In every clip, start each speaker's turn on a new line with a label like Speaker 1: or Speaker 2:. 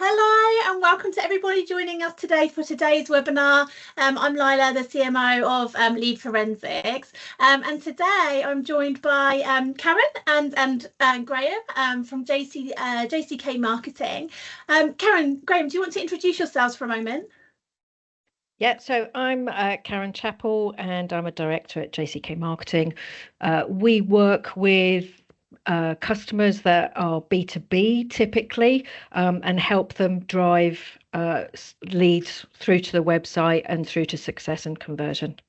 Speaker 1: Hello and welcome to everybody joining us today for today's webinar. I'm Lila, the CMO of Lead Forensics, and today I'm joined by Karen and Graham from JCK Marketing. Karen, Graham, do you want to introduce yourselves for a moment?
Speaker 2: Yeah, so I'm Karen Chappell and I'm a director at JCK Marketing. We work with customers that are B2B typically and help them drive leads through to the website and through to success and conversion.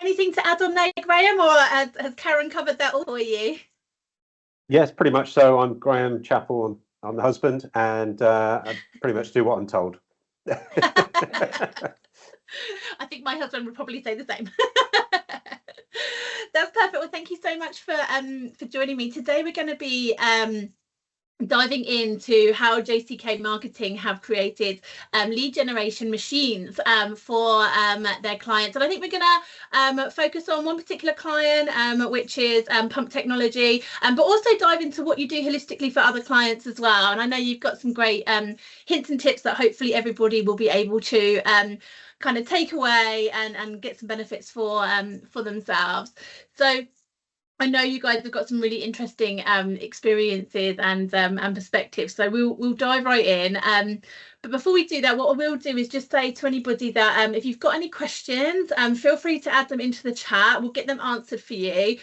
Speaker 1: Anything to add on there, Graham, or has Karen covered that all for you?
Speaker 3: Yes, pretty much so. I'm Graham Chappell. I'm the husband, and I pretty much do what I'm told.
Speaker 1: I think my husband would probably say the same. That's perfect. Well, thank you so much for joining me today. We're going to be diving into how JCK Marketing have created lead generation machines for their clients. And I think we're going to focus on one particular client, which is Pump Technology, but also dive into what you do holistically for other clients as well. And I know you've got some great hints and tips that hopefully everybody will be able to kind of take away and get some benefits for themselves. So I know you guys have got some really interesting experiences and perspectives, so we'll dive right in. But before we do that, what I will do is just say to anybody that if you've got any questions, feel free to add them into the chat. We'll get them answered for you.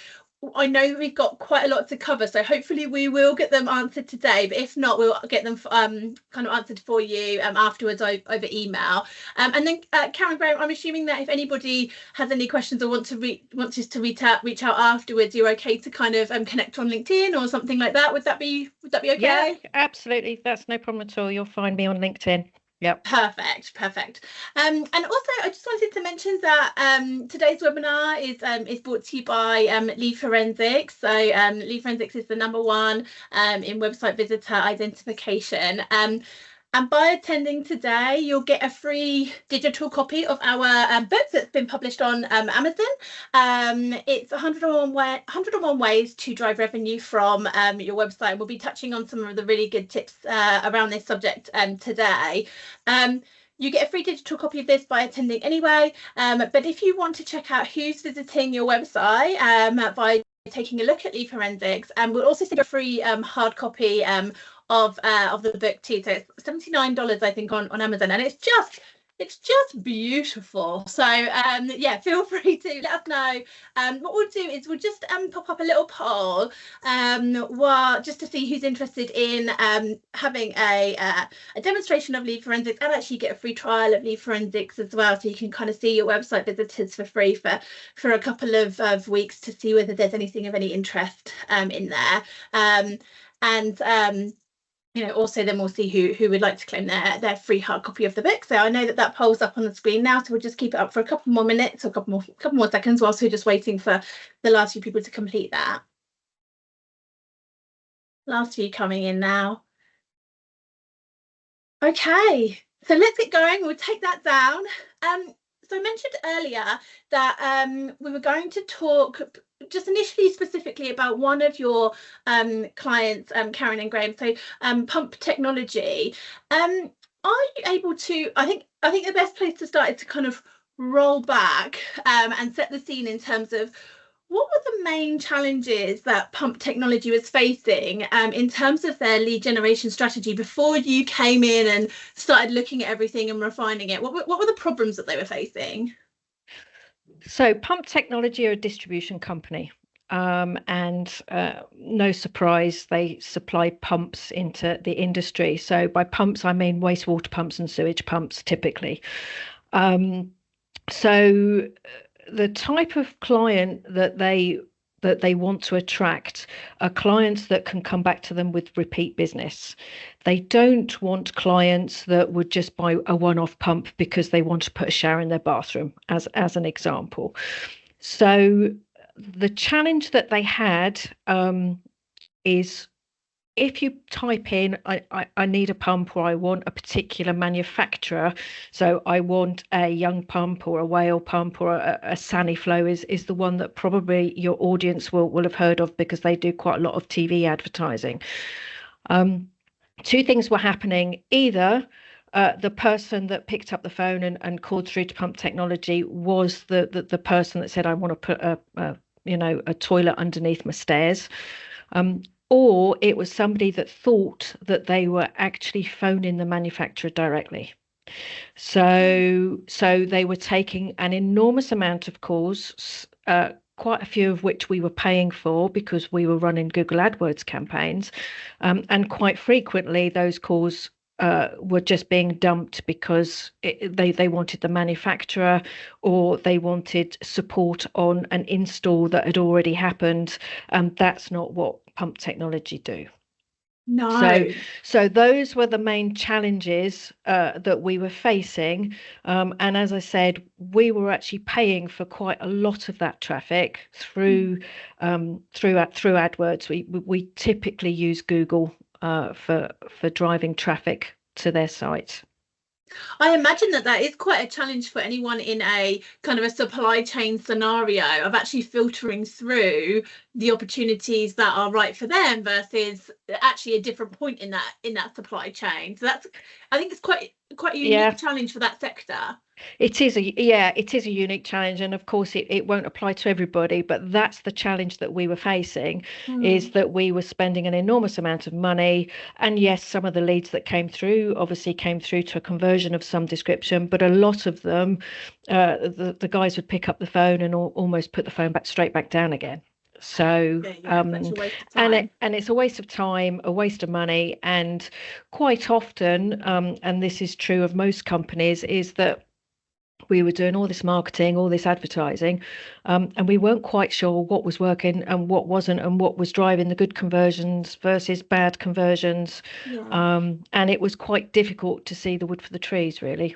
Speaker 1: I know that we've got quite a lot to cover, so hopefully we will get them answered today, but if not, we'll get them kind of answered for you afterwards over email. And then Karen, Graham, I'm assuming that if anybody has any questions or wants us to reach out afterwards, you're okay to kind of connect on LinkedIn or something like that. Would that be okay?
Speaker 2: Yeah, absolutely. That's no problem at all. You'll find me on LinkedIn. Yep.
Speaker 1: Perfect. And also I just wanted to mention that today's webinar is brought to you by Lead Forensics. So Lead Forensics is the #1 in website visitor identification. And by attending today, you'll get a free digital copy of our book that's been published on Amazon. It's 101 ways to drive revenue from your website. We'll be touching on some of the really good tips around this subject today. You get a free digital copy of this by attending anyway. But if you want to check out who's visiting your website by taking a look at Lead Forensics, and we'll also send a free hard copy of the book too. So it's $79, I think, on Amazon, and it's just beautiful. So yeah, feel free to let us know. What we'll do is we'll just pop up a little poll just to see who's interested in having a demonstration of Lead Forensics, and actually get a free trial of Lead Forensics as well, so you can kind of see your website visitors for free for a couple of weeks to see whether there's anything of any interest in there. You know, also then we'll see who would like to claim their free hard copy of the book. So I know that poll's up on the screen now, so we'll just keep it up for a couple more minutes or a couple more seconds whilst we're just waiting for the last few people to complete that. Last few coming in now. Okay, so let's get going. We'll take that down. So I mentioned earlier that we were going to talk just initially specifically about one of your clients, Karen and Graham, so Pump Technology. Are you able to, I think the best place to start is to kind of roll back and set the scene in terms of what were the main challenges that Pump Technology was facing in terms of their lead generation strategy before you came in and started looking at everything and refining it? What were the problems that they were facing?
Speaker 2: So Pump Technology are a distribution company. And no surprise, they supply pumps into the industry. So by pumps, I mean wastewater pumps and sewage pumps typically. So the type of client that they want to attract are clients that can come back to them with repeat business. They don't want clients that would just buy a one-off pump because they want to put a shower in their bathroom, as an example. So the challenge that they had is if you type in, I need a pump, or I want a particular manufacturer, so I want a Young pump or a Whale pump or a Saniflow is the one that probably your audience will have heard of, because they do quite a lot of TV advertising. Two things were happening. Either the person that picked up the phone and called through to Pump Technology was the person that said, I want to put a toilet underneath my stairs. Or it was somebody that thought that they were actually phoning the manufacturer directly. So they were taking an enormous amount of calls, quite a few of which we were paying for because we were running Google AdWords campaigns. And quite frequently, those calls were just being dumped because they wanted the manufacturer, or they wanted support on an install that had already happened. And that's not what Pump Technology do.
Speaker 1: No.
Speaker 2: So those were the main challenges that we were facing. And as I said, we were actually paying for quite a lot of that traffic through AdWords. We typically use Google for driving traffic to their site.
Speaker 1: I imagine that is quite a challenge for anyone in a kind of a supply chain scenario of actually filtering through the opportunities that are right for them versus actually a different point in that supply chain. So I think it's quite a unique challenge for that sector.
Speaker 2: It is a unique challenge, and of course it won't apply to everybody, but that's the challenge that we were facing, is that we were spending an enormous amount of money. And yes, some of the leads that came through obviously came through to a conversion of some description, but a lot of them, the guys would pick up the phone and almost put the phone straight back down again. So and it's a waste of time, a waste of money, and quite often, and this is true of most companies, is that we were doing all this marketing, all this advertising, and we weren't quite sure what was working and what wasn't, and what was driving the good conversions versus bad conversions. And it was quite difficult to see the wood for the trees, really.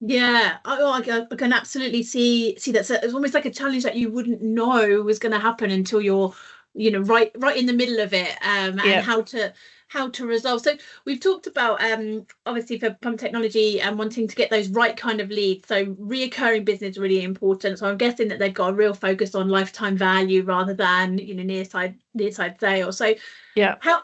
Speaker 1: Yeah, I can absolutely see that. So it's almost like a challenge that you wouldn't know was going to happen until you're, right in the middle of it, and how to resolve. So we've talked about obviously for Pump Technology and wanting to get those right kind of leads. So reoccurring business is really important. So I'm guessing that they've got a real focus on lifetime value rather than near side sales. So how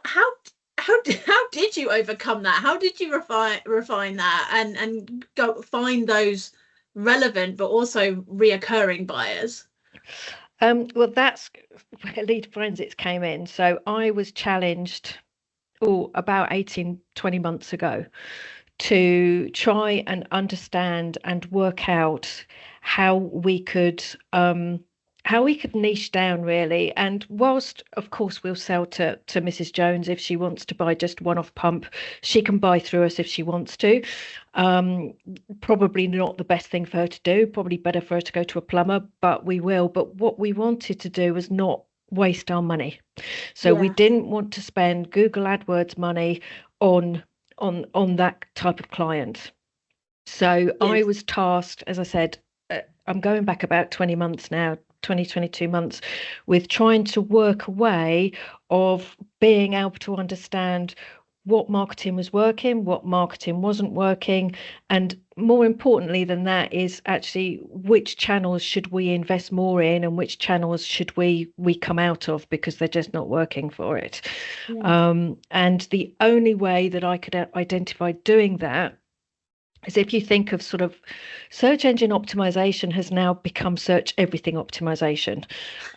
Speaker 1: did you overcome that? How did you refine that and go find those relevant but also reoccurring buyers?
Speaker 2: Well, that's where lead forensics came in. So I was challenged about 18-20 months ago to try and understand and work out how we could niche down, really. And whilst of course we'll sell to Mrs. Jones, if she wants to buy just one-off pump, she can buy through us if she wants to. Probably not the best thing for her to do, probably better for her to go to a plumber, but we will. But what we wanted to do was not waste our money. So we didn't want to spend Google AdWords money on that type of client. So I was tasked, as I said, I'm going back about 20 months now, 22 months, with trying to work a way of being able to understand what marketing was working, what marketing wasn't working, and more importantly than that is actually which channels should we invest more in and which channels should we come out of because they're just not working for it. And the only way that I could identify doing that is if you think of sort of search engine optimization has now become search everything optimization.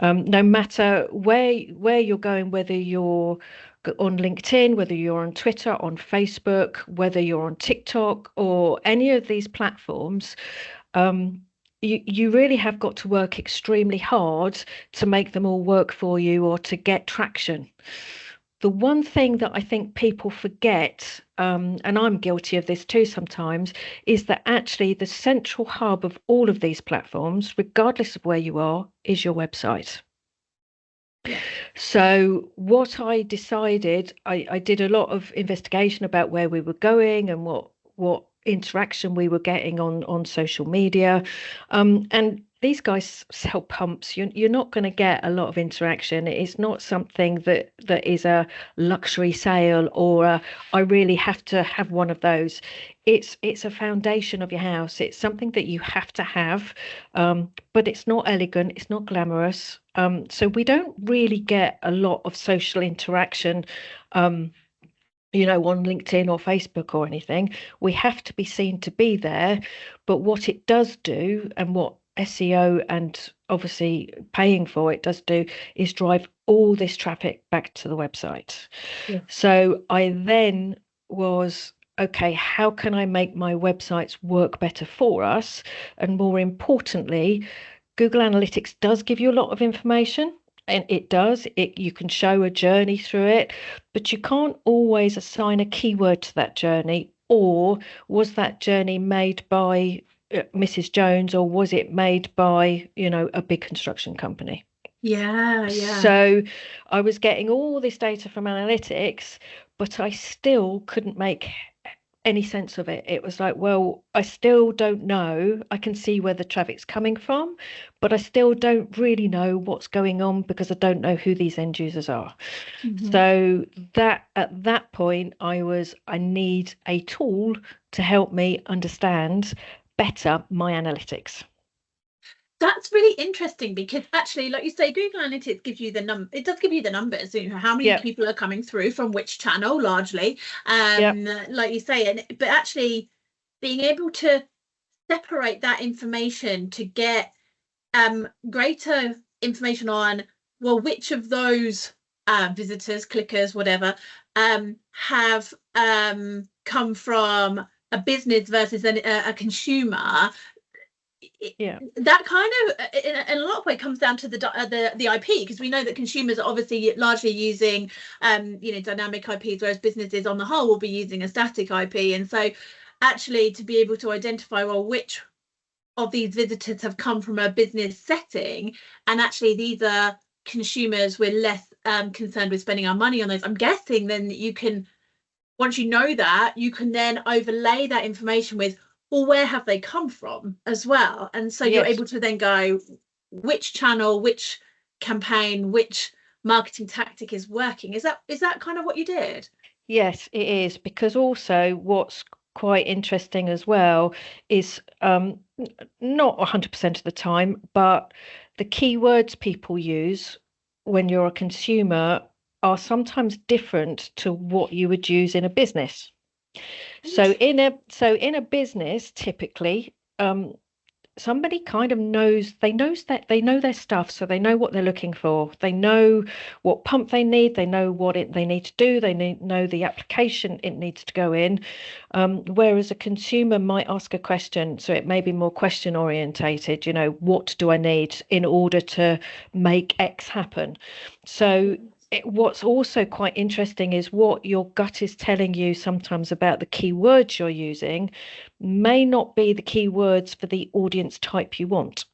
Speaker 2: No matter where you're going, whether you're on LinkedIn, whether you're on Twitter, on Facebook, whether you're on TikTok or any of these platforms, you really have got to work extremely hard to make them all work for you or to get traction. The one thing that I think people forget, and I'm guilty of this too sometimes, is that actually the central hub of all of these platforms, regardless of where you are, is your website. So what I decided, I did a lot of investigation about where we were going and what interaction we were getting on social media, and these guys sell pumps. You're not going to get a lot of interaction. It's not something that is a luxury sale or I really have to have one of those. It's a foundation of your house. It's something that you have to have, but it's not elegant. It's not glamorous. So we don't really get a lot of social interaction. On LinkedIn or Facebook or anything. We have to be seen to be there. But what it does do, and what SEO and obviously paying for it does do, is drive all this traffic back to the website.
Speaker 1: Yeah.
Speaker 2: So I then was, okay, how can I make my websites work better for us? And more importantly, Google Analytics does give you a lot of information. And it does. You can show a journey through it, but you can't always assign a keyword to that journey. Or was that journey made by Mrs. Jones, or was it made by, a big construction company?
Speaker 1: Yeah.
Speaker 2: So I was getting all this data from analytics, but I still couldn't make any sense of it. It was like, well, I still don't know. I can see where the traffic's coming from, but I still don't really know what's going on because I don't know who these end users are.
Speaker 1: Mm-hmm.
Speaker 2: So that at that point, I need a tool to help me understand better my analytics.
Speaker 1: That's really interesting because actually, like you say, Google Analytics gives you the it does give you the numbers, how many people are coming through from which channel largely, like you say, but actually being able to separate that information to get greater information on, well, which of those visitors, clickers, whatever, have come from a business versus a consumer. That kind of in a lot of way comes down to the IP, because we know that consumers are obviously largely using dynamic IPs, whereas businesses on the whole will be using a static IP. And so actually to be able to identify, well, which of these visitors have come from a business setting, and actually these are consumers we're less concerned with spending our money on those, I'm guessing then that you can, once you know that, you can then overlay that information with, well, where have they come from as well? And so you're able to then go, which channel, which campaign, which marketing tactic is working. Is that kind of what you did?
Speaker 2: Yes, it is, because also what's quite interesting as well is not 100% of the time, but the keywords people use when you're a consumer are sometimes different to what you would use in a business. So in a business, typically, somebody kind of knows they know their stuff, so they know what they're looking for. They know what pump they need. They know what they need to do. They know the application it needs to go in. Whereas a consumer might ask a question, so it may be more question orientated. What do I need in order to make X happen? So what's also quite interesting is what your gut is telling you sometimes about the keywords you're using may not be the keywords for the audience type you want.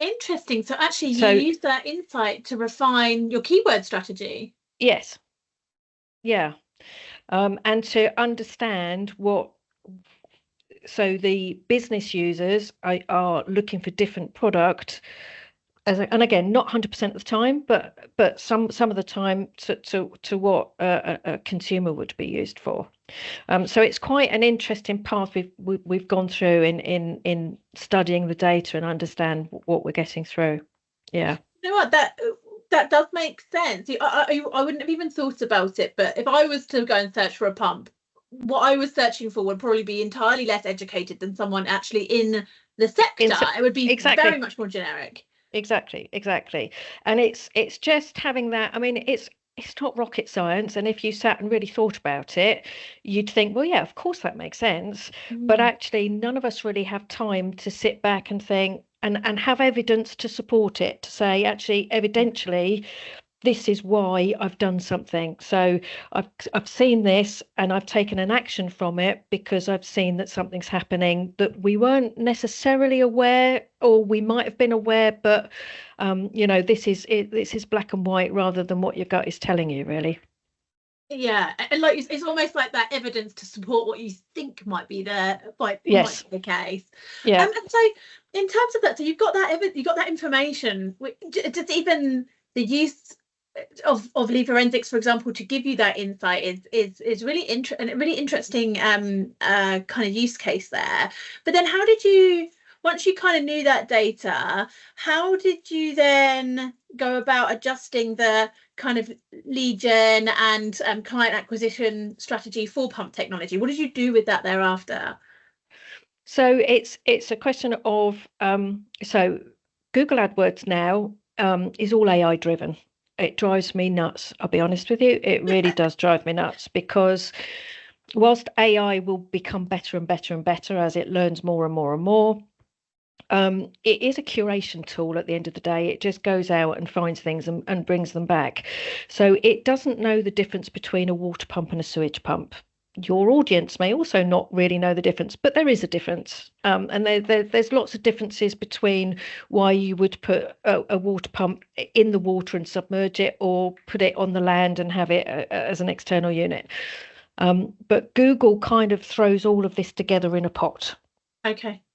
Speaker 1: Interesting. So actually you use that insight to refine your keyword strategy.
Speaker 2: Yes. Yeah. And to understand so the business users are looking for different product. And again, not 100% of the time, but some of the time to what a consumer would be used for. So it's quite an interesting path we've gone through in studying the data and understand what we're getting through. Yeah.
Speaker 1: You know what, that does make sense. I wouldn't have even thought about it, but if I was to go and search for a pump, what I was searching for would probably be entirely less educated than someone actually in the sector. It would be very much more generic.
Speaker 2: Exactly. And it's just having that. I mean, it's not rocket science. And if you sat and really thought about it, you'd think, well, yeah, of course that makes sense. But actually, none of us really have time to sit back and think and have evidence to support it, to say, actually, evidentially, this is why I've done something. So I've seen this and I've taken an action from it because I've seen that something's happening that we weren't necessarily aware, or we might have been aware, but this is black and white rather than what your gut is telling you, really.
Speaker 1: Yeah, and like it's almost like that evidence to support what you think might be there, might be the case.
Speaker 2: Yeah.
Speaker 1: And so in terms of that, so you've got that information. Just even the use of lead forensics, for example, to give you that insight is really a really interesting kind of use case there. But then, how did you, once you kind of knew that data, how did you then go about adjusting the kind of lead gen and client acquisition strategy for pump technology? What did you do with that thereafter?
Speaker 2: So it's a question of so Google AdWords now is all AI driven. It drives me nuts. I'll be honest with you. It really does drive me nuts, because whilst AI will become better and better and better as it learns more and more and more, it is a curation tool at the end of the day. It just goes out and finds things and brings them back. So it doesn't know the difference between a water pump and a sewage pump. Your audience may also not really know the difference, but there is a difference. And there's lots of differences between why you would put a water pump in the water and submerge it, or put it on the land and have it as an external unit. But Google kind of throws all of this together in a pot.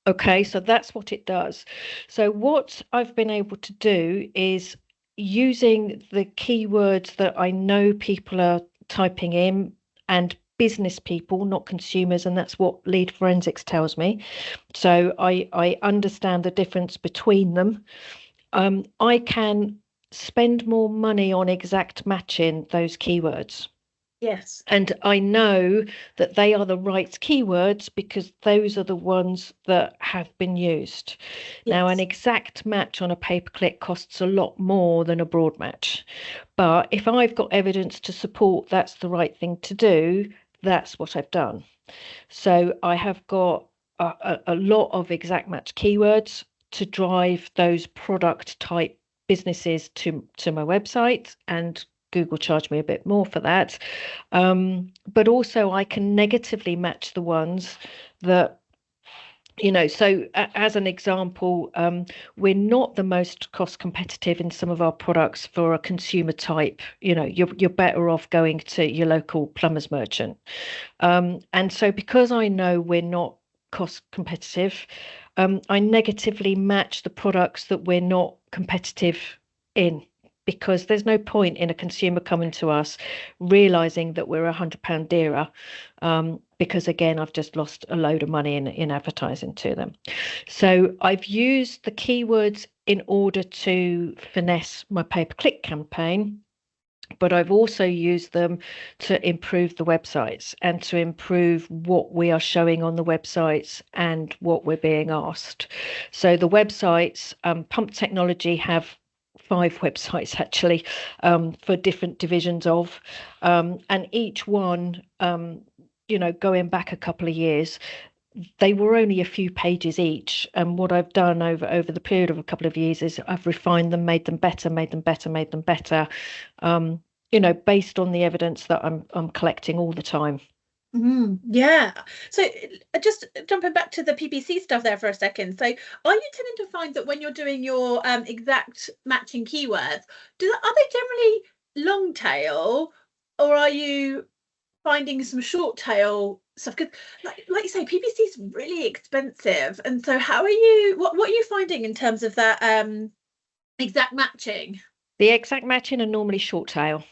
Speaker 2: Okay, so that's what it does. So what I've been able to do is, using the keywords that I know people are typing in, and business people, not consumers, and that's what lead forensics tells me. So I understand the difference between them. I can spend more money on exact matching those keywords.
Speaker 1: Yes.
Speaker 2: And I know that they are the right keywords because those are the ones that have been used.
Speaker 1: Yes.
Speaker 2: Now, an exact match on a pay-per-click costs a lot more than a broad match. But if I've got evidence to support that's the right thing to do, that's what I've done. So I have got a lot of exact match keywords to drive those product type businesses to my website, and Google charged me a bit more for that. But also I can negatively match the ones that, so as an example, we're not the most cost competitive in some of our products for a consumer type. You're better off going to your local plumber's merchant. And so because I know we're not cost competitive, I negatively match the products that we're not competitive in, because there's no point in a consumer coming to us realizing that we're £100 dearer, because again, I've just lost a load of money in advertising to them. So I've used the keywords in order to finesse my pay-per-click campaign, but I've also used them to improve the websites and to improve what we are showing on the websites and what we're being asked. So the websites, Pump Technology have 5 websites actually, for different divisions of, and each one, going back a couple of years, they were only a few pages each. And what I've done over the period of a couple of years is I've refined them, made them better, based on the evidence that I'm collecting all the time.
Speaker 1: Yeah. So just jumping back to the PPC stuff there for a second. So are you tending to find that when you're doing your exact matching keywords, are they generally long tail, or are you finding some short tail stuff? Because like you say, PPC is really expensive. And so how are you, what are you finding in terms of that exact matching?
Speaker 2: The exact matching are normally short tail.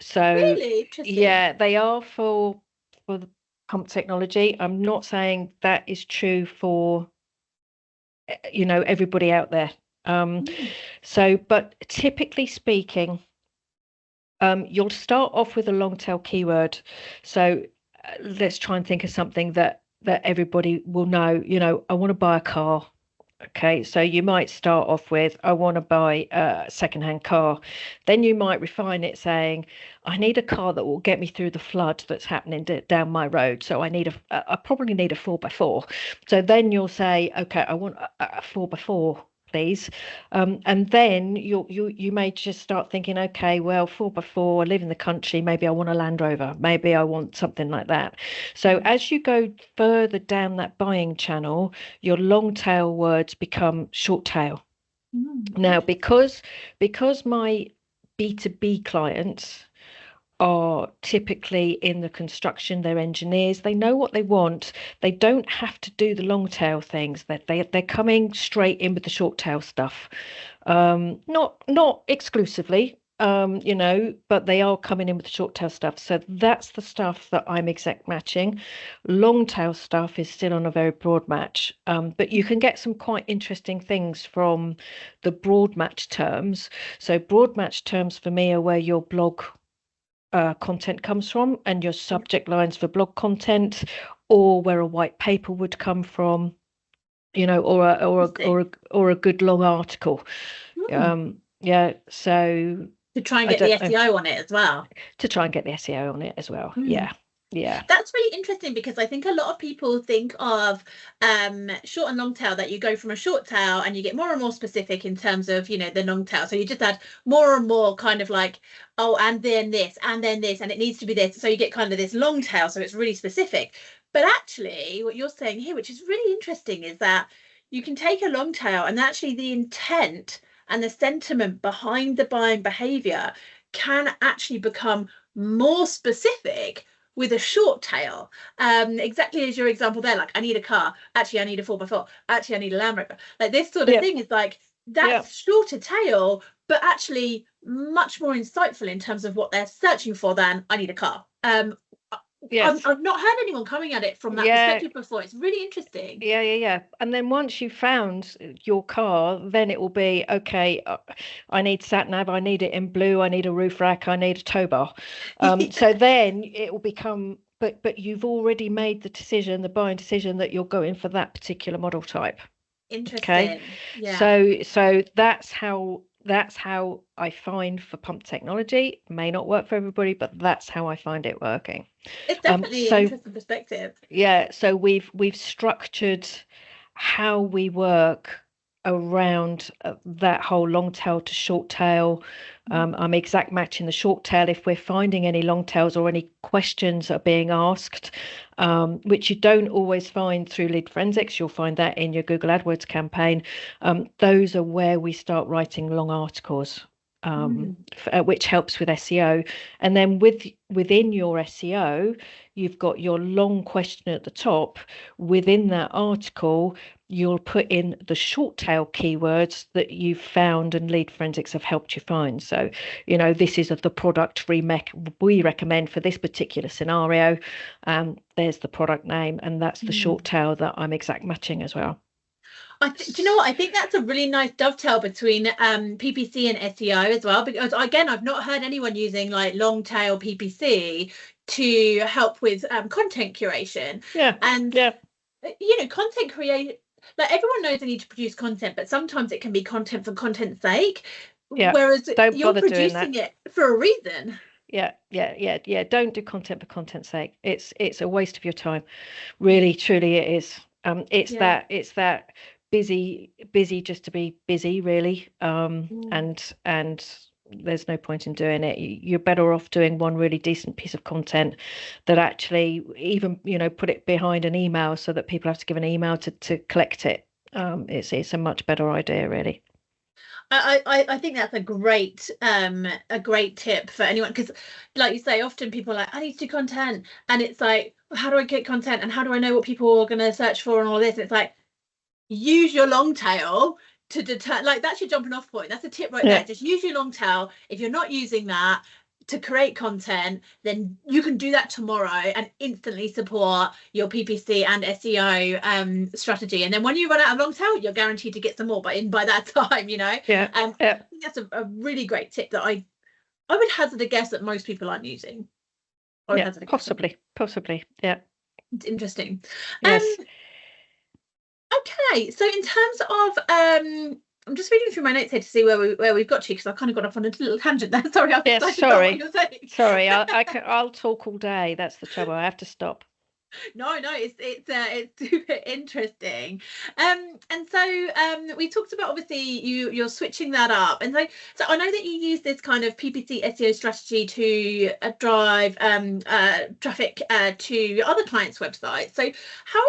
Speaker 2: So
Speaker 1: really interesting.
Speaker 2: Yeah, they are for the Pump Technology. I'm not saying that is true for everybody out there. So, but typically speaking, you'll start off with a long tail keyword. So let's try and think of something that everybody will know. I want to buy a car. Okay, so you might start off with, I want to buy a secondhand car. Then you might refine it saying, I need a car that will get me through the flood that's happening down my road. So I probably need a 4x4. So then you'll say, okay, I want a 4x4, please. And then you may just start thinking, okay, well, 4x4, I live in the country, maybe I want a Land Rover, maybe I want something like that. So as you go further down that buying channel, your long tail words become short tail. Now, because my B2B clients are typically in the construction. They're engineers. They know what they want. They don't have to do the long tail things. That they're coming straight in with the short tail stuff. Not exclusively, but they are coming in with the short tail stuff. So that's the stuff that I'm exact matching. Long tail stuff is still on a very broad match, but you can get some quite interesting things from the broad match terms. So broad match terms for me are where your blog content comes from and your subject lines for blog content, or where a white paper would come from, or a good long article. Yeah, so
Speaker 1: to try and get the SEO on it as well.
Speaker 2: To try and get the SEO on it as well. Yeah.
Speaker 1: That's really interesting, because I think a lot of people think of short and long tail, that you go from a short tail and you get more and more specific in terms of, the long tail. So you just add more and more kind of like, oh, and then this, and then this, and it needs to be this. So you get kind of this long tail. So it's really specific. But actually what you're saying here, which is really interesting, is that you can take a long tail and actually the intent and the sentiment behind the buying behavior can actually become more specific with a short tail. Exactly as your example there, like, I need a car, actually I need a 4x4, actually I need a Land Rover. Like this sort of thing is like, that's shorter tail, but actually much more insightful in terms of what they're searching for than I need a car. Yes. I've not heard anyone coming at it from that perspective before. It's really interesting.
Speaker 2: Yeah. And then once you've found your car, then it will be, okay, I need sat nav, I need it in blue, I need a roof rack, I need a tow bar. So then it will become, but you've already made the decision, the buying decision, that you're going for that particular model type.
Speaker 1: Interesting.
Speaker 2: Okay. Yeah. So that's how I find for pump technology. It may not work for everybody, but that's how I find it working.
Speaker 1: It's definitely an interesting perspective.
Speaker 2: Yeah, so we've structured how we work around that whole long tail to short tail. I'm exact matching the short tail if we're finding any long tails or any questions are being asked, which you don't always find through lead forensics. You'll find that in your Google AdWords campaign. Those are where we start writing long articles, which helps with SEO. And then within your SEO, you've got your long question at the top. Within that article, you'll put in the short tail keywords that you've found and lead forensics have helped you find. So, this is the product we recommend for this particular scenario. There's the product name, and that's the short tail that I'm exact matching as well.
Speaker 1: Do you know what? I think that's a really nice dovetail between PPC and SEO as well, because again, I've not heard anyone using like long tail PPC to help with content curation. Content creation, like everyone knows they need to produce content, but sometimes it can be content for content's sake. Whereas you're producing it for a reason.
Speaker 2: Yeah. Don't do content for content's sake. It's a waste of your time. Really, truly, it is. It's that busy just to be busy, really. And there's no point in doing it. You're better off doing one really decent piece of content that actually even put it behind an email so that people have to give an email to collect it. It's a much better idea, really.
Speaker 1: I think that's a great tip for anyone, because like you say, often people are like, I need to do content, and it's like, how do I get content and how do I know what people are going to search for and all this? And it's like, use your long tail to deter, like that's your jumping off point. That's a tip right there. Just use your long tail. If you're not using that to create content, then you can do that tomorrow and instantly support your PPC and SEO strategy. And then when you run out of long tail, you're guaranteed to get some more by that time, I think that's a really great tip that I would hazard a guess that most people aren't using.
Speaker 2: Possibly. Yeah.
Speaker 1: It's interesting.
Speaker 2: Yes.
Speaker 1: Okay, so in terms of I'm just reading through my notes here to see where we've got to, because I kind of got off on a little tangent there. Sorry,
Speaker 2: Sorry, I'll talk all day. That's the trouble. I have to stop.
Speaker 1: No, it's super interesting. And so we talked about, obviously you're switching that up, and so I know that you use this kind of PPC SEO strategy to drive traffic to your other clients' websites. So how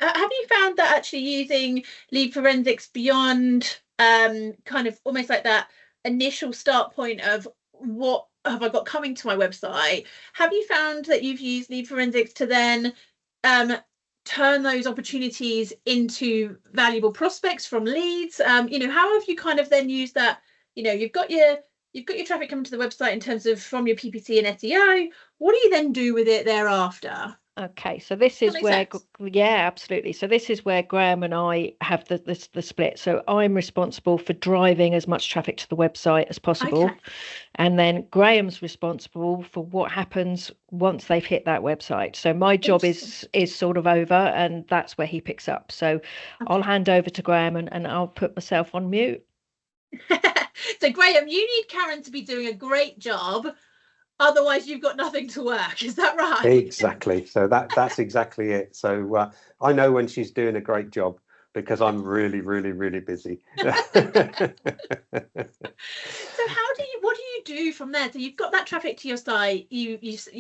Speaker 1: have you found that actually using lead forensics beyond kind of almost like that initial start point of what have I got coming to my website? Have you found that you've used lead forensics to then turn those opportunities into valuable prospects from leads? You know, how have you kind of then used that? You know, you've got your traffic coming to the website in terms of from your PPC and SEO. What do you then do with it thereafter?
Speaker 2: Okay, so this is where, yeah, absolutely. So this is where Graham and I have the split. So I'm responsible for driving as much traffic to the website as possible.
Speaker 1: Okay.
Speaker 2: And then Graham's responsible for what happens once they've hit that website. So my job is sort of over, and that's where he picks up. So I'll hand over to Graham and I'll put myself on mute.
Speaker 1: So Graham, you need Karen to be doing a great job. Otherwise, you've got nothing to work. Is that right?
Speaker 3: Exactly. So that's exactly it. So I know when she's doing a great job because I'm really, really, really busy.
Speaker 1: So what do you do from there? So you've got that traffic to your site. You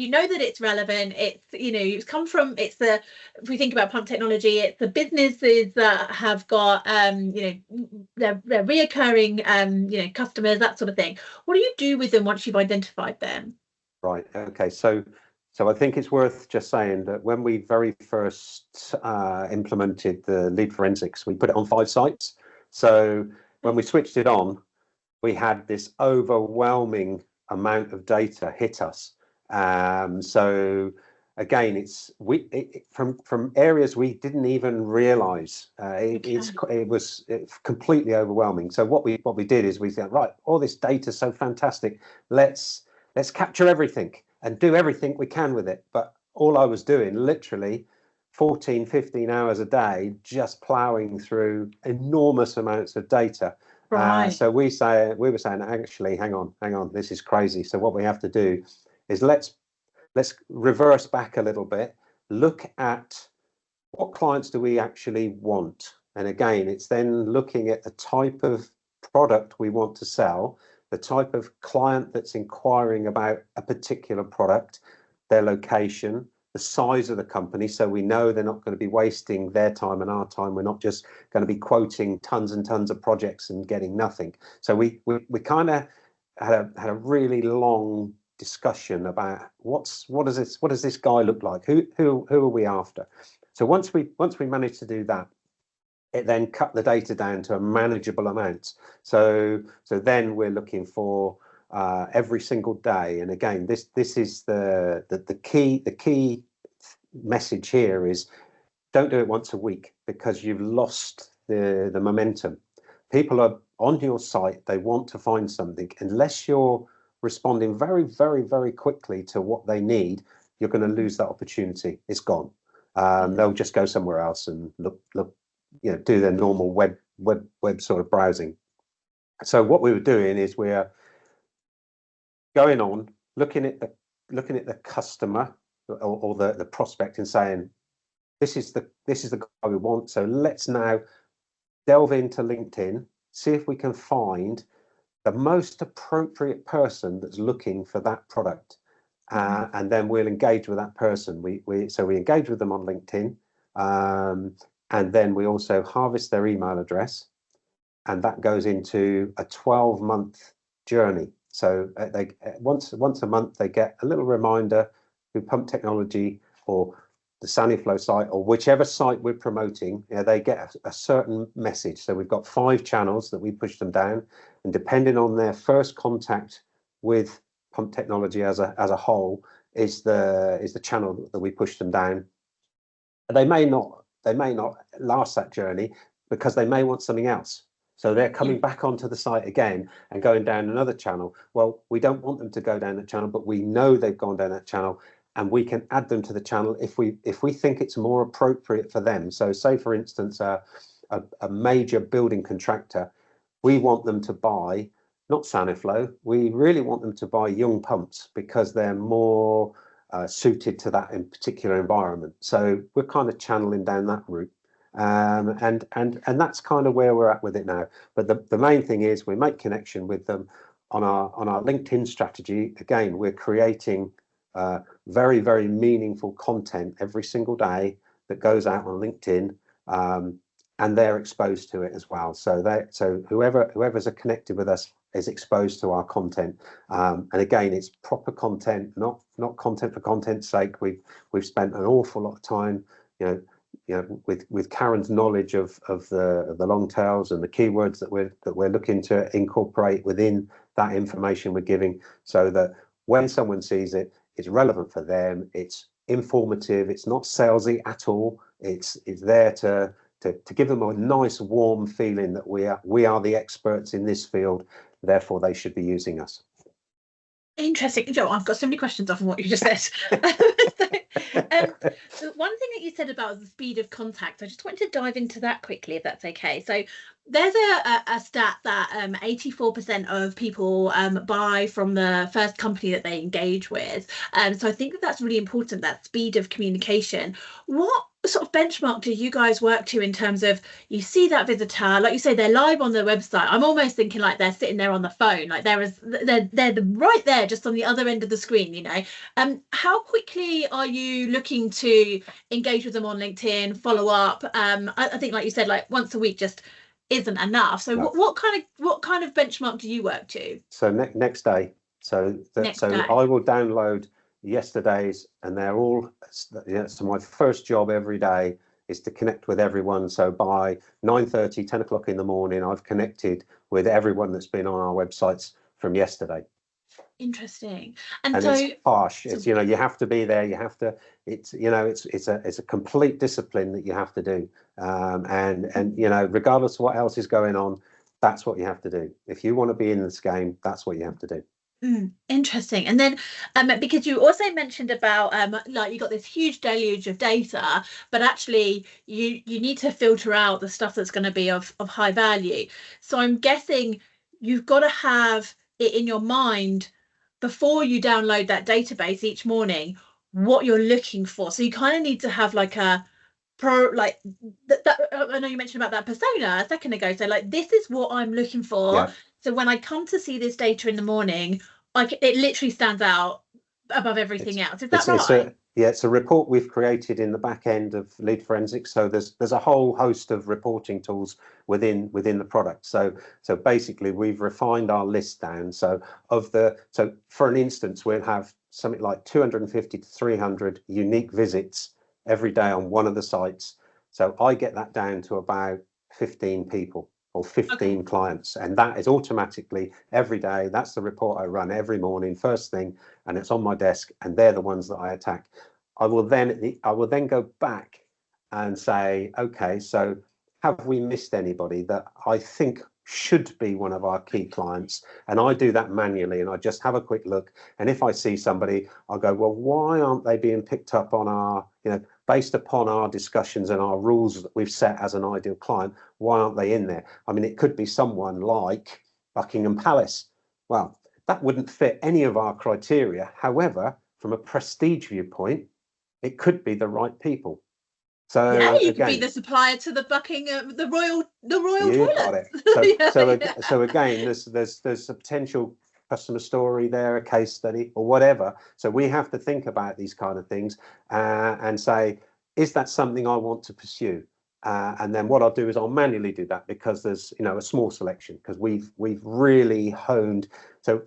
Speaker 1: know that it's relevant. It's, you know, it's come from, it's the, if we think about pump technology, it's the businesses that have got you know, they're reoccurring you know, customers, that sort of thing. What do you do with them once you've identified them?
Speaker 3: Right. Okay. So I think it's worth just saying that when we very first implemented the lead forensics, we put it on 5 sites. So when we switched it on, we had this overwhelming amount of data hit us. So again, it's from areas we didn't even realize. It was completely overwhelming. So what we did is we said, right, all this data is so fantastic. Let's capture everything and do everything we can with it. But all I was doing, literally 14, 15 hours a day, just plowing through enormous amounts of data.
Speaker 1: Right.
Speaker 3: So we were saying, actually, hang on, this is crazy. So what we have to do is let's reverse back a little bit, look at what clients do we actually want. And again, it's then looking at the type of product we want to sell, the type of client that's inquiring about a particular product, their location, the size of the company, so we know they're not going to be wasting their time and our time. We're not just going to be quoting tons and tons of projects and getting nothing. So we kind of had a really long discussion about what does this guy look like? Who are we after? So once we managed to do that, it then cut the data down to a manageable amount. So then we're looking for every single day. And again, this is the key message here is don't do it once a week because you've lost the momentum. People are on your site, they want to find something. Unless you're responding very, very, very quickly to what they need, you're going to lose that opportunity. It's gone. They'll just go somewhere else and look, you know, do their normal web sort of browsing. So what we were doing is we're going on looking at the customer or the prospect and saying, this is the guy we want. So let's now delve into LinkedIn, see if we can find the most appropriate person that's looking for that product, and then we'll engage with that person. We engage with them on LinkedIn, and then we also harvest their email address, and that goes into a 12-month journey. So they once a month they get a little reminder through Pump Technology or the Saniflow site or whichever site we're promoting. You know, they get a certain message. So we've got 5 channels that we push them down, and depending on their first contact with Pump Technology as a whole is the channel that we push them down. They may not last that journey because they may want something else. So they're coming back onto the site again and going down another channel. Well, we don't want them to go down that channel, but we know they've gone down that channel, and we can add them to the channel if we think it's more appropriate for them. So say, for instance, a major building contractor, we want them to buy, not Saniflow, we really want them to buy young pumps because they're more suited to that in particular environment. So we're kind of channeling down that route. And that's kind of where we're at with it now. But the main thing is we make connection with them on our LinkedIn strategy. Again, we're creating very, very meaningful content every single day that goes out on LinkedIn. and they're exposed to it as well. So whoever's connected with us is exposed to our content. And again, it's proper content, not content for content's sake. We've spent an awful lot of time, with Karen's knowledge of the long tails and the keywords that we're looking to incorporate within that information we're giving, so that when someone sees it, it's relevant for them. It's informative. It's not salesy at all. It's there to give them a nice warm feeling that we are the experts in this field, therefore they should be using us.
Speaker 1: Interesting. Joe, I've got so many questions off of what you just said. So one thing that you said about the speed of contact, I just wanted to dive into that quickly, if that's okay. So there's a stat that 84% of people buy from the first company that they engage with. So I think that's really important, that speed of communication. What sort of benchmark do you guys work to in terms of, you see that visitor, like you say, they're live on the website. I'm almost thinking like they're sitting there on the phone, like they're right there, just on the other end of the screen, how quickly are you looking to engage with them on LinkedIn, follow up? I think, like you said, like once a week just isn't enough. So no. what kind of benchmark do you work to?
Speaker 3: So next day. So I will download yesterday's, and they're all, so my first job every day is to connect with everyone. So by 9:30, 10 o'clock in the morning, I've connected with everyone that's been on our websites from yesterday.
Speaker 1: Interesting.
Speaker 3: And so it's harsh. It's, you have to be there. You have to, it's a complete discipline that you have to do. And regardless of what else is going on, that's what you have to do. If you want to be in this game, that's what you have to do.
Speaker 1: Interesting. And then because you also mentioned about like you got this huge deluge of data, but actually you need to filter out the stuff that's going to be of high value. So I'm guessing you've got to have it in your mind before you download that database each morning what you're looking for. So you kind of need to have like a that I know you mentioned about that persona a second ago. So like, this is what I'm looking for. Yeah. So when I come to see this data in the morning, it literally stands out above everything else. Is that right?
Speaker 3: It's a report we've created in the back end of Lead Forensics. So there's a whole host of reporting tools within the product. So basically we've refined our list down. So for an instance, we'll have something like 250 to 300 unique visits every day on one of the sites. So I get that down to about 15 people or 15 clients, and that is automatically every day. That's the report I run every morning, first thing, and it's on my desk, and they're the ones that I attack. I will then go back and say, okay, so have we missed anybody that I think should be one of our key clients? And I do that manually, and I just have a quick look. And if I see somebody, I'll go, well, why aren't they being picked up on our, based upon our discussions and our rules that we've set as an ideal client, why aren't they in there? I mean, it could be someone like Buckingham Palace. Well, that wouldn't fit any of our criteria. However, from a prestige viewpoint, it could be the right people. So
Speaker 1: yeah, you could be the supplier to the Buckingham, the royal toilet.
Speaker 3: Got it. So again, there's a potential customer story there, a case study or whatever. So we have to think about these kind of things and say, is that something I want to pursue? And then what I'll do is I'll manually do that, because there's a small selection, because we've really honed. So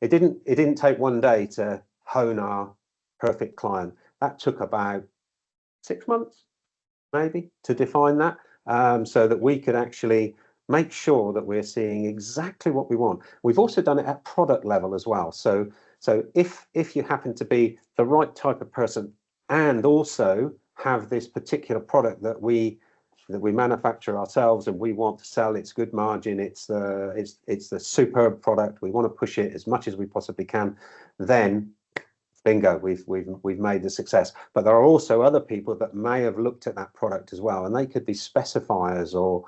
Speaker 3: it didn't take one day to hone our perfect client. That took about 6 months maybe to define that, so that we could actually make sure that we're seeing exactly what we want. We've also done it at product level as well. So if you happen to be the right type of person and also have this particular product that we manufacture ourselves and we want to sell, it's good margin, it's the superb product, we want to push it as much as we possibly can, then bingo, we've made the success. But there are also other people that may have looked at that product as well, and they could be specifiers or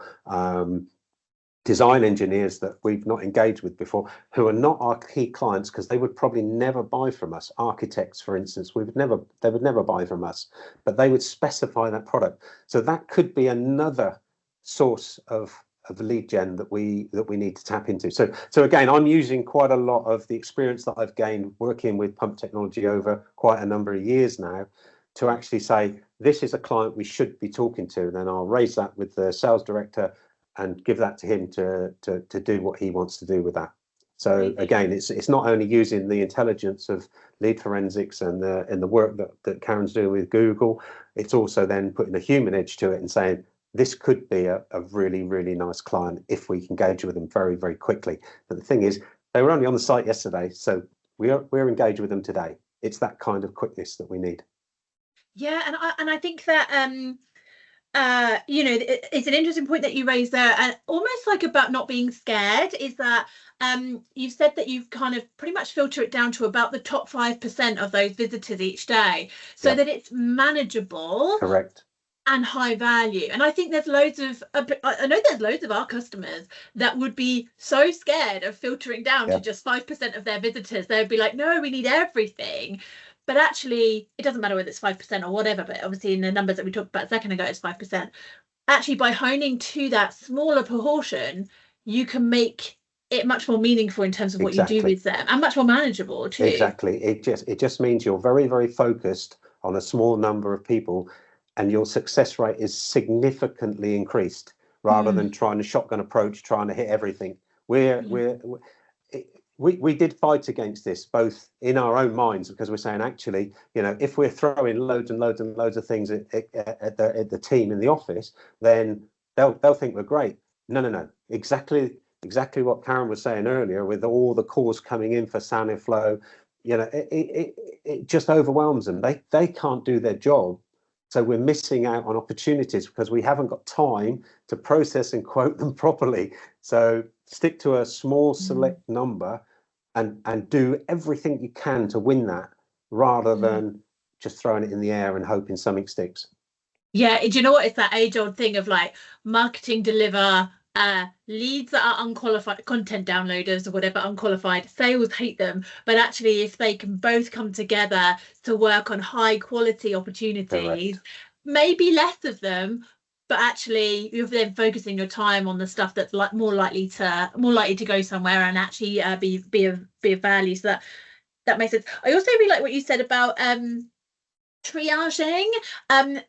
Speaker 3: design engineers that we've not engaged with before, who are not our key clients, because they would probably never buy from us. Architects, for instance, they would never buy from us, but they would specify that product. So that could be another source of lead gen that we need to tap into. So again, I'm using quite a lot of the experience that I've gained working with pump technology over quite a number of years now to actually say, this is a client we should be talking to. Then I'll raise that with the sales director and give that to him to do what he wants to do with that. So again, it's not only using the intelligence of lead forensics and the work that Karen's doing with Google, it's also then putting a human edge to it and saying, this could be a really, really nice client if we can engage with them very, very quickly. But the thing is, they were only on the site yesterday, so we're engaged with them today. It's that kind of quickness that we need.
Speaker 1: Yeah, and I think that it's an interesting point that you raised there, and almost like about not being scared is that you've said that you've kind of pretty much filter it down to about the top 5% of those visitors each day, so that it's manageable.
Speaker 3: Correct.
Speaker 1: And high value. And I think there's loads of our customers that would be so scared of filtering down to just 5% of their visitors. They'd be like, no, we need everything. But actually, it doesn't matter whether it's 5% or whatever, but obviously in the numbers that we talked about a second ago, it's 5%. Actually, by honing to that smaller proportion, you can make it much more meaningful in terms of what you do with them, and much more manageable too.
Speaker 3: Exactly. It just means you're very, very focused on a small number of people, and your success rate is significantly increased, rather than trying to shotgun approach, trying to hit everything. We did fight against this, both in our own minds, because we're saying, actually, if we're throwing loads and loads and loads of things at the team in the office, then they'll think we're great. No. Exactly what Karen was saying earlier, with all the calls coming in for Saniflow, it just overwhelms them. They can't do their job. So we're missing out on opportunities because we haven't got time to process and quote them properly. So stick to a small select number and do everything you can to win that, rather than just throwing it in the air and hoping something sticks.
Speaker 1: Yeah, do you know what? It's that age-old thing of like marketing deliver leads that are unqualified, content downloaders or whatever, unqualified. Sales hate them, but actually if they can both come together to work on high quality opportunities, maybe less of them, but actually you're then focusing your time on the stuff that's like more likely to go somewhere and actually be of value. So that makes sense. I also really like what you said about triaging.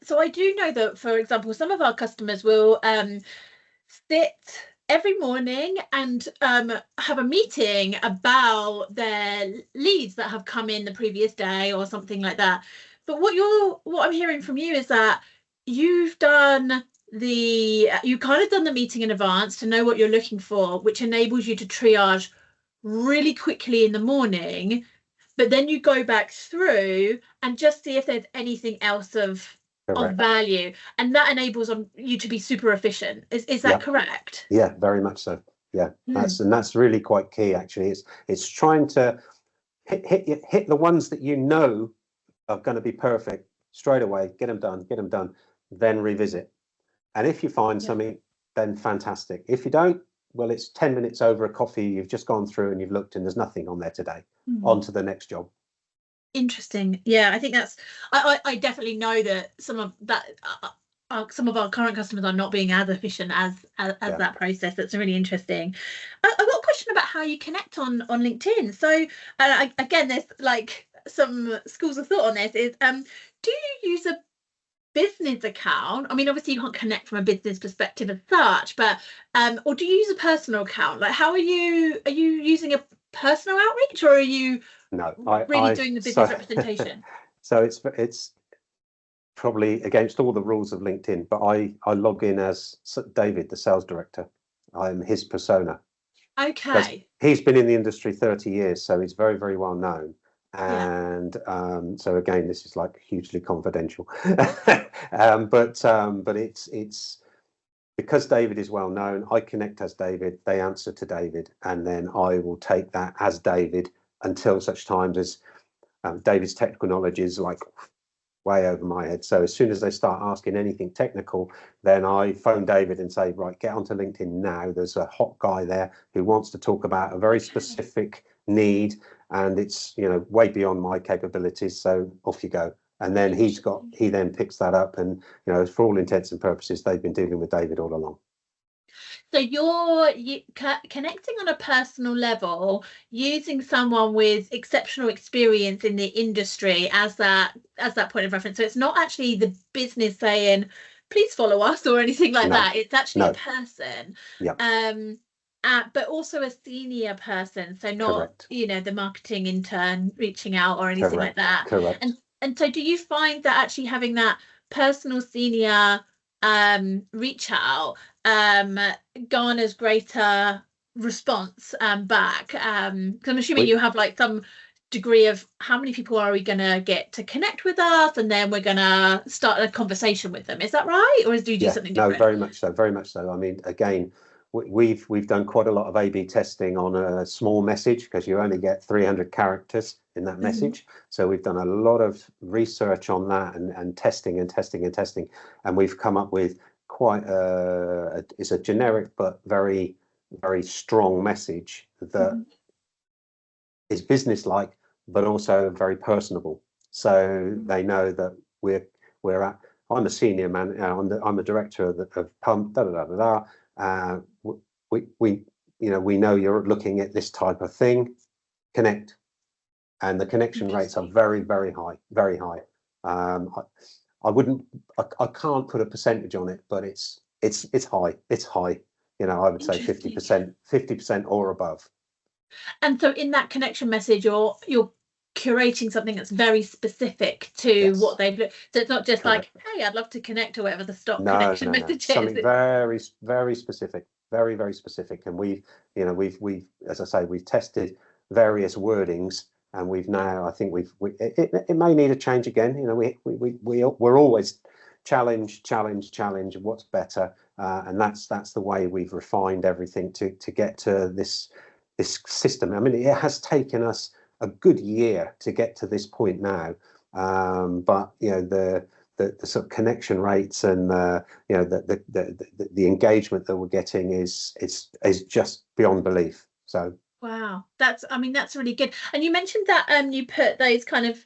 Speaker 1: So I do know that, for example, some of our customers will sit every morning and have a meeting about their leads that have come in the previous day or something like that. But what I'm hearing from you is that you've kind of done the meeting in advance to know what you're looking for, which enables you to triage really quickly in the morning, but then you go back through and just see if there's anything else of value, and that enables you to be super efficient. Is that correct?
Speaker 3: Yeah, very much so. Yeah, that's really quite key. Actually, it's trying to hit the ones that you know are going to be perfect straight away. Get them done. Then revisit. And if you find something, then fantastic. If you don't, well, it's 10 minutes over a coffee. You've just gone through and you've looked, and there's nothing on there today. On to the next job.
Speaker 1: Interesting. Yeah, I think that's I definitely know that some of our current customers are not being as efficient as that process. That's really interesting. I've got a question about how you connect on LinkedIn. So again, there's like some schools of thought on this. Is do you use a business account? I mean, obviously you can't connect from a business perspective as such, but or do you use a personal account? Like, how are you using a personal outreach, or are you doing the business representation?
Speaker 3: So it's probably against all the rules of LinkedIn, but I log in as David, the sales director. I'm his persona.
Speaker 1: Okay.
Speaker 3: He's been in the industry 30 years, so he's very, very well known. And so again, this is like hugely confidential. But it's because David is well known, I connect as David, they answer to David, and then I will take that as David until such times as David's technical knowledge is like way over my head. So as soon as they start asking anything technical, then I phone David and say, right, get onto LinkedIn now. There's a hot guy there who wants to talk about a very specific need, and it's way beyond my capabilities. So off you go. And then he then picks that up, and for all intents and purposes, they've been dealing with David all along.
Speaker 1: So connecting on a personal level, using someone with exceptional experience in the industry as that point of reference. So it's not actually the business saying, please follow us or anything like
Speaker 3: No,
Speaker 1: that. It's actually
Speaker 3: no.
Speaker 1: a person.
Speaker 3: Yeah.
Speaker 1: But also a senior person. So not,
Speaker 3: Correct.
Speaker 1: the marketing intern reaching out or anything like that.
Speaker 3: Correct.
Speaker 1: And so do you find that actually having that personal senior reach out garners greater response back? Because I'm assuming you have like some degree of how many people are we going to get to connect with us, and then we're going to start a conversation with them. Is that right? Or do you do something different?
Speaker 3: No, very much so, very much so. I mean, again, we've done quite a lot of A/B testing on a small message, because you only get 300 characters in that message. So we've done a lot of research on that, and testing and testing and testing, and we've come up with quite it's a generic but very, very strong message that is business-like, but also very personable. So they know that we're at. I'm a senior man. I'm a director of Pump. Da da da da da. We know you're looking at this type of thing. Connect, and the connection rates are very, very high, very high. I can't put a percentage on it, but it's high. It's high. I would say 50% or above.
Speaker 1: And so in that connection message, you're curating something that's very specific to what they've looked. So it's not just like, hey, I'd love to connect, or whatever the stock connection message is.
Speaker 3: Something very, very specific, very, very specific. And we've, as I say, we've tested various wordings, and we've now, I think it may need a change again. We're always challenge what's better, and that's the way we've refined everything to get to this system. I mean, it has taken us a good year to get to this point now, but the sort of connection rates and the engagement that we're getting is just beyond belief. So
Speaker 1: wow, that's really good. And you mentioned that you put those kind of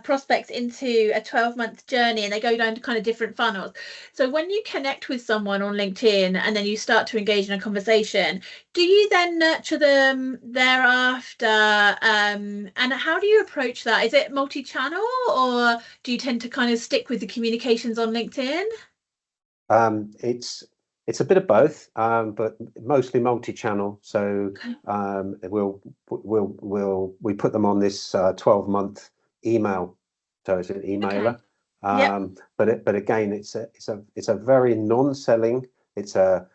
Speaker 1: prospects into a 12-month journey, and they go down to kind of different funnels. So when you connect with someone on LinkedIn and then you start to engage in a conversation, do you then nurture them thereafter? And how do you approach that? Is it multi-channel, or do you tend to kind of stick with the communications on LinkedIn?
Speaker 3: It's a bit of both, but mostly multi-channel. So we put them on this 12-month email. So it's an emailer.
Speaker 1: Okay.
Speaker 3: But again, it's a very non-selling. It's a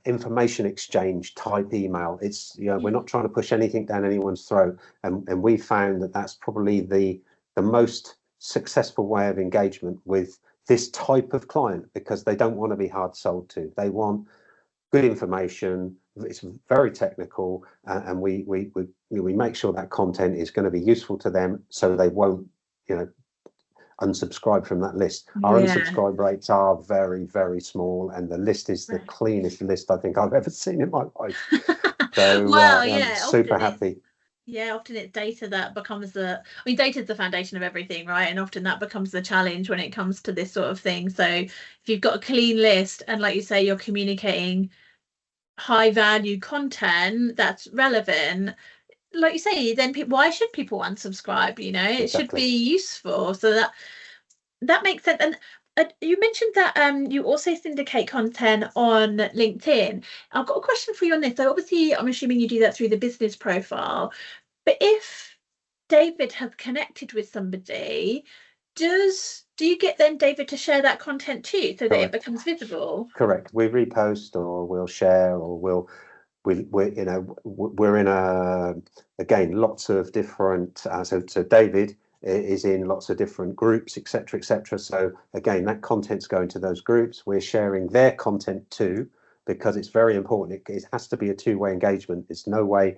Speaker 3: information exchange type email. We're not trying to push anything down anyone's throat, and we found that that's probably the most successful way of engagement with this type of client, because they don't want to be hard sold to. They want good information. It's very technical, and we make sure that content is going to be useful to them, so they won't unsubscribe from that list. Our unsubscribe rates are very, very small, and the list is the cleanest list I think I've ever seen in my life. So I'm super happy.
Speaker 1: Yeah, often it's data that becomes data's the foundation of everything, right? And often that becomes the challenge when it comes to this sort of thing. So if you've got a clean list, and like you say, you're communicating high value content that's relevant, like you say, then why should people unsubscribe? It should be useful. So that makes sense. And you mentioned that you also syndicate content on LinkedIn. I've got a question for you on this. So obviously, I'm assuming you do that through the business profile. But if David has connected with somebody, do you get then David to share that content too, so that it becomes visible?
Speaker 3: Correct. We repost, or we'll share, or we're in again, lots of different. So David is in lots of different groups, etc., etc. So again, that content's going to those groups. We're sharing their content too, because it's very important. It has to be a two-way engagement. It's no way,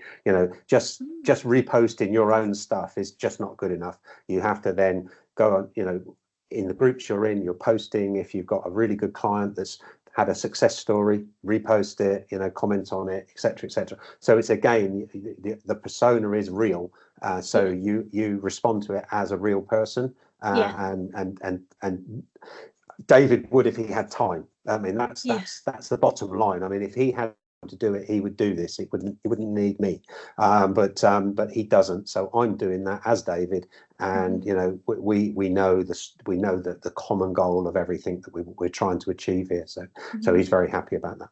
Speaker 3: just reposting your own stuff is just not good enough. You have to then go on, in the groups you're in, you're posting. If you've got a really good client that's had a success story, repost it, comment on it, etc., etc. So it's, again, the persona is real. So you respond to it as a real person, and David would if he had time. I mean, that's
Speaker 1: Yeah.
Speaker 3: that's the bottom line. I mean, if he had to do it, he would do this. He wouldn't need me. But he doesn't. So I'm doing that as David. And you know, we know this. We know that the common goal of everything that we're trying to achieve here. So he's very happy about that.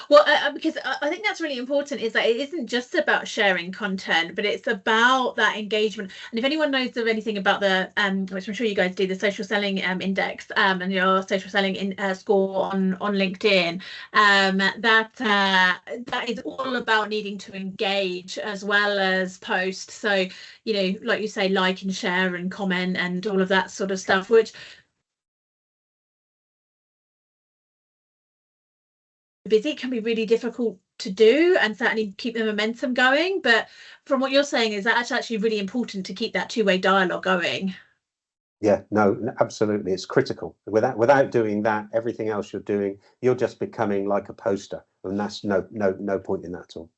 Speaker 1: Well, because I think that's really important, is that it isn't just about sharing content, but it's about that engagement. And if anyone knows of anything about the which I'm sure you guys do, the social selling index and your social selling score on LinkedIn, that is all about needing to engage as well as post. So, you know, like you say, like and share and comment and all of that sort of stuff, which busy can be really difficult to do, and certainly keep the momentum going. But from what you're saying, is that actually really important to keep that two-way dialogue going?
Speaker 3: Yeah, no, absolutely, it's critical. Without doing that, everything else you're doing, you're just becoming like a poster, and that's no point in that at all.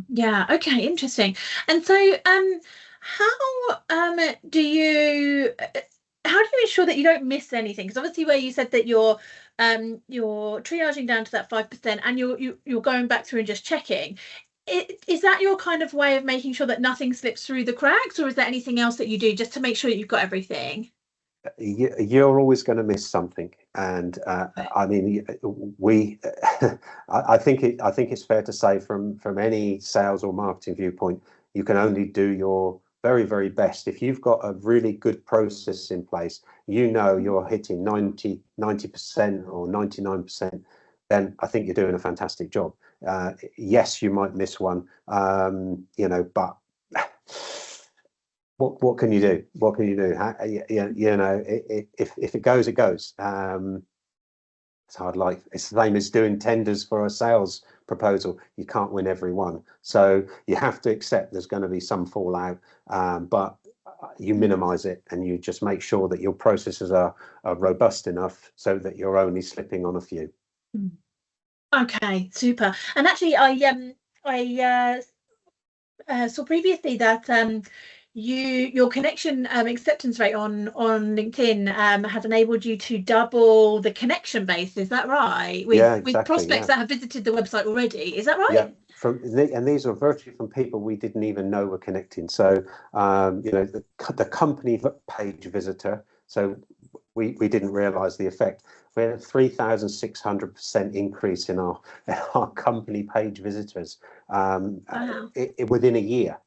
Speaker 1: Yeah, okay, interesting. And so how do you ensure that you don't miss anything? Because obviously where you said that you're triaging down to that 5% and you're going back through and just checking, is that your kind of way of making sure that nothing slips through the cracks, or is there anything else that you do just to make sure that you've got everything?
Speaker 3: You're always going to miss something, and I mean, I think it's fair to say from any sales or marketing viewpoint, you can only do your very best. If you've got a really good process in place, you know you're hitting 90% or 99%, then I think you're doing a fantastic job. Yes, you might miss one, you know, but what can you do? What can you do? You know, if it goes, it goes. It's hard life. It's the same as doing tenders for a sales proposal. You can't win every one, so you have to accept there's going to be some fallout, but you minimize it, and you just make sure that your processes are robust enough so that you're only slipping on a few.
Speaker 1: Okay, super. And actually, I saw previously that your connection acceptance rate on LinkedIn had enabled you to double the connection base. Is that right?
Speaker 3: Yeah, exactly,
Speaker 1: with prospects that have visited the website already. Is that right?
Speaker 3: Yeah. And these are virtually from people we didn't even know were connecting. So you know, the company page visitor. So we didn't realize the effect. We had a 3,600% increase in our company page visitors within a year.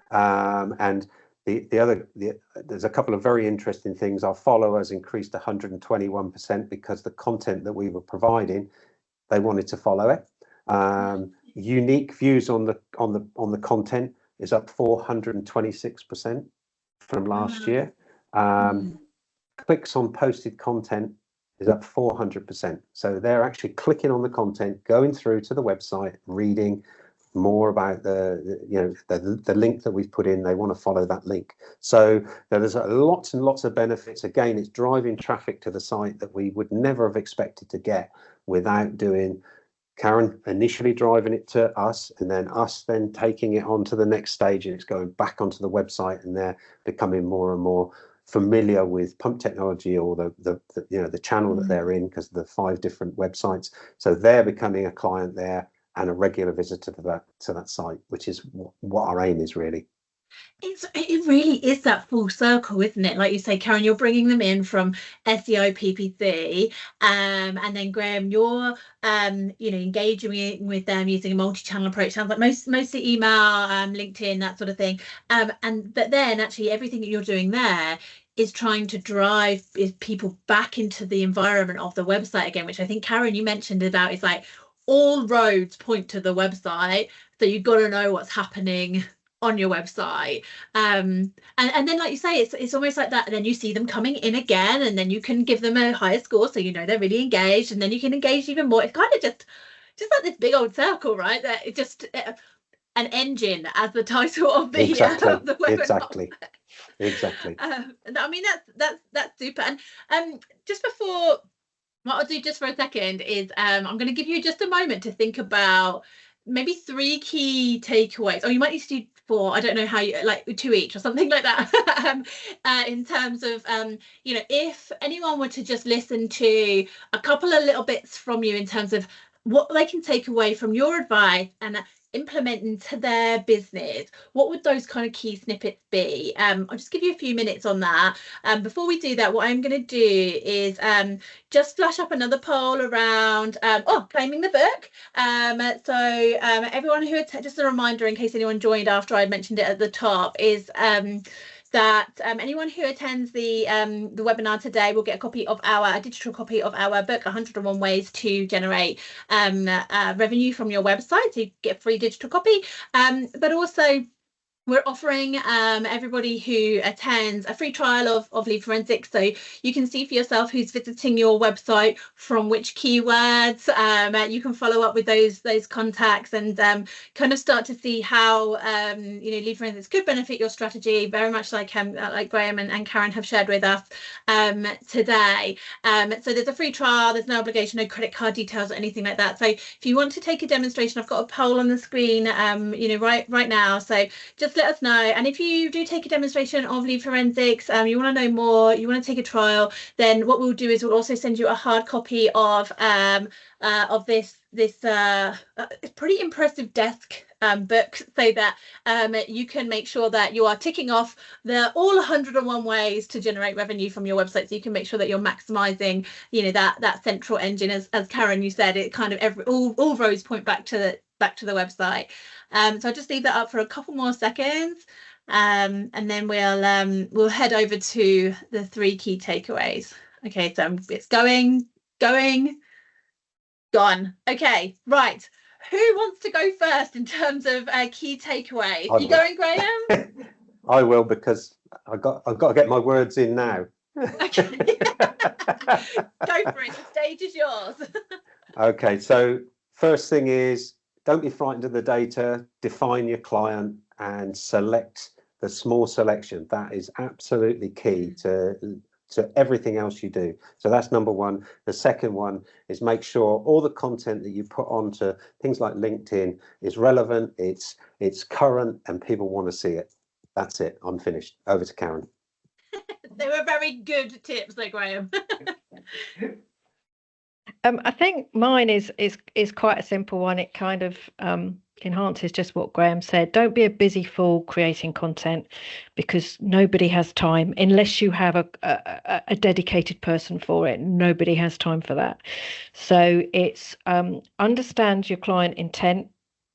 Speaker 3: And there's a couple of very interesting things. Our followers increased 121% because the content that we were providing, they wanted to follow it. Unique views on the content is up 426% from last year. Clicks on posted content is up 400%. So they're actually clicking on the content, going through to the website, reading more about the link that we've put in. They want to follow that link. So there's lots and lots of benefits. Again, it's driving traffic to the site that we would never have expected to get without doing Karen initially driving it to us, and then us then taking it on to the next stage, and it's going back onto the website, and they're becoming more and more familiar with Pump Technology, or the channel that they're in, because of the 5 different websites. So they're becoming a client there and a regular visitor to that site, which is what our aim is really.
Speaker 1: It really is that full circle, isn't it? Like you say, Karen, you're bringing them in from SEO, PPC, and then Graham, you're engaging with them using a multi-channel approach. Sounds like mostly email, LinkedIn, that sort of thing. But then actually everything that you're doing there is trying to drive people back into the environment of the website again, which I think, Karen, you mentioned about, is like all roads point to the website, so you've got to know what's happening on your website, and then, like you say, it's almost like that, and then you see them coming in again, and then you can give them a higher score, so you know they're really engaged, and then you can engage even more. It's kind of just like this big old circle, right? That it just an engine, as the title of the the webinar.
Speaker 3: Exactly.
Speaker 1: I mean, that's super. And just before, what I'll do just for a second is I'm going to give you just a moment to think about maybe 3 key takeaways, or you might need to do for, I don't know how you, like 2 each or something like that. In terms of, you know, if anyone were to just listen to a couple of little bits from you in terms of what they can take away from your advice and implement into their business, what would those kind of key snippets be? I'll just give you a few minutes on that. Before we do that, what I'm going to do is just flash up another poll around claiming the book. Everyone who just a reminder in case anyone joined after I mentioned it at the top is that anyone who attends the webinar today will get a digital copy of our book, 101 Ways to Generate Revenue from Your Website. So you get a free digital copy, but also we're offering everybody who attends a free trial of Lead Forensics, so you can see for yourself who's visiting your website from which keywords. You can follow up with those contacts and kind of start to see how you know, Lead Forensics could benefit your strategy, very much like Graham and Karen have shared with us today. So there's a free trial, there's no obligation, no credit card details or anything like that. So if you want to take a demonstration, I've got a poll on the screen you know, right now, so just let us know. And if you do take a demonstration of Lead Forensics, you want to know more, you want to take a trial, then what we'll do is we'll also send you a hard copy of this pretty impressive desk book, so that you can make sure that you are ticking off all 101 ways to generate revenue from your website, so you can make sure that you're maximizing, you know, that central engine, as Karen, you said, it kind of all roads point back to the website. So I'll just leave that up for a couple more seconds, and then we'll head over to the 3 key takeaways. Okay, so it's going, gone. Okay, right. Who wants to go first in terms of key takeaways? You going, Graham?
Speaker 3: I will, because I've got to get my words in now.
Speaker 1: Okay. Go for it. The stage is yours.
Speaker 3: Okay, so first thing is, don't be frightened of the data. Define your client and select the small selection. That is absolutely key to everything else you do. So that's number one. The second one is make sure all the content that you put onto things like LinkedIn is relevant, it's current, and people want to see it. That's it. I'm finished. Over to Karen.
Speaker 1: They were very good tips though, Graham.
Speaker 2: I think mine is quite a simple one. It kind of enhances just what Graham said. Don't be a busy fool creating content, because nobody has time unless you have a dedicated person for it. Nobody has time for that. So it's understand your client intent,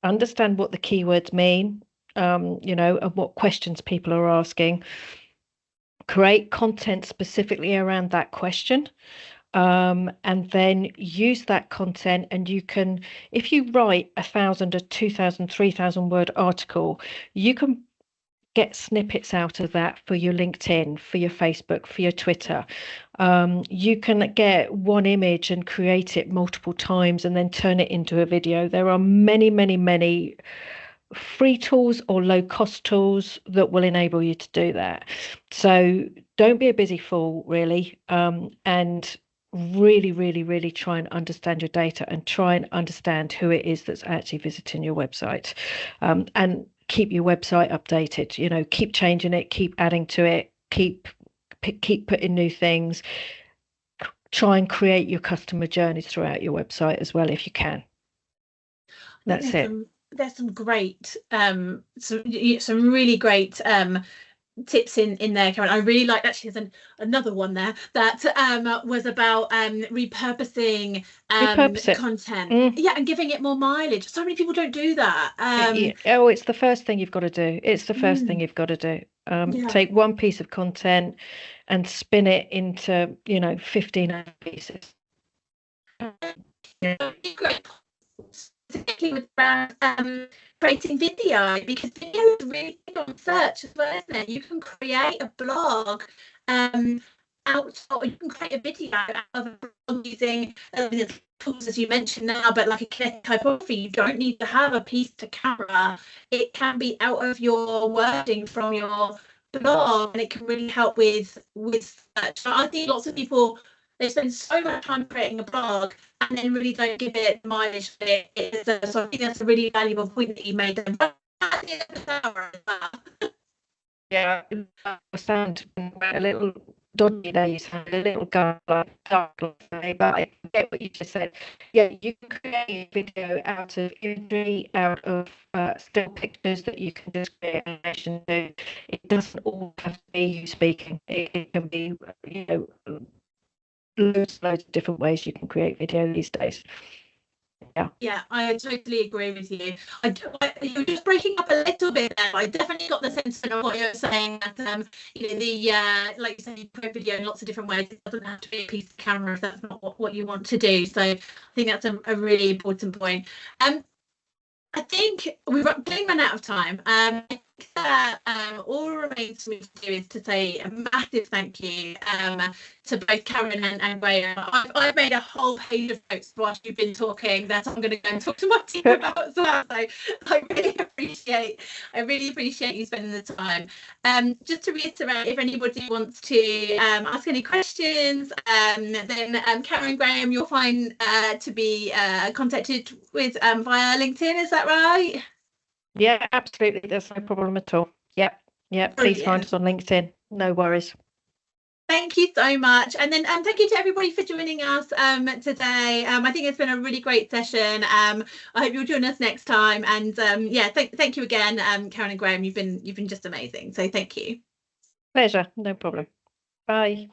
Speaker 2: understand what the keywords mean, you know, and what questions people are asking. Create content specifically around that question. And then use that content, and you can, if you write 1,000, a 2,000, 3,000 word article, you can get snippets out of that for your LinkedIn, for your Facebook, for your Twitter. You can get one image and create it multiple times and then turn it into a video. There are many free tools or low cost tools that will enable you to do that. So don't be a busy fool, really, and really try and understand your data and try and understand who it is that's actually visiting your website, and keep your website updated. You know, keep changing it, keep adding to it, keep putting new things. Try and create your customer journeys throughout your website as well if you can. That's it.
Speaker 1: There's some great some really great tips in there, Karen. I really like, actually there's another one there that was about repurposing content. Yeah, and giving it more mileage. So many people don't do that.
Speaker 2: It's the first thing you've got to do. It's the first thing you've got to do. Take one piece of content and spin it into, you know, 15 pieces.
Speaker 1: Particularly with brands creating video, because video is really big on search as well, isn't it? You can create a blog or you can create a video out of a blog using tools as you mentioned now, but like a kinetic typography. You don't need to have a piece to camera. It can be out of your wording from your blog, and it can really help with search. So I think lots of people, they spend so much time creating a blog and then really don't give it the mileage that it is. So I think that's a really valuable point that you made. at the end of the hour as well.
Speaker 2: Yeah, I sound a little dodgy there. You sound a little dark, but I get what you just said. Yeah, you can create a video out of imagery, out of still pictures that you can just create animation to. It doesn't all have to be you speaking. It can be, you know, loads of different ways you can create video these days.
Speaker 1: Yeah, I totally agree with you. You were just breaking up a little bit there. I definitely got the sense of what you were saying that you know, the like you said, you create video in lots of different ways. It doesn't have to be a piece of camera if that's not what you want to do. So I think that's a really important point. I think we're getting run out of time. I think that all remains for me to do is to say a massive thank you to both Karen and Graham. I've made a whole page of notes whilst you've been talking that I'm going to go and talk to my team about as well. So I really appreciate you spending the time. Just to reiterate, if anybody wants to ask any questions, then Karen, Graham, you'll find to be contacted with via LinkedIn. Is that right?
Speaker 2: Yeah, absolutely. There's no problem at all. Yep. Please find us on LinkedIn. No worries.
Speaker 1: Thank you so much. And then thank you to everybody for joining us today. I think it's been a really great session. I hope you'll join us next time. And yeah, thank you again, Karen and Graham. You've been just amazing. So thank you.
Speaker 2: Pleasure. No problem. Bye.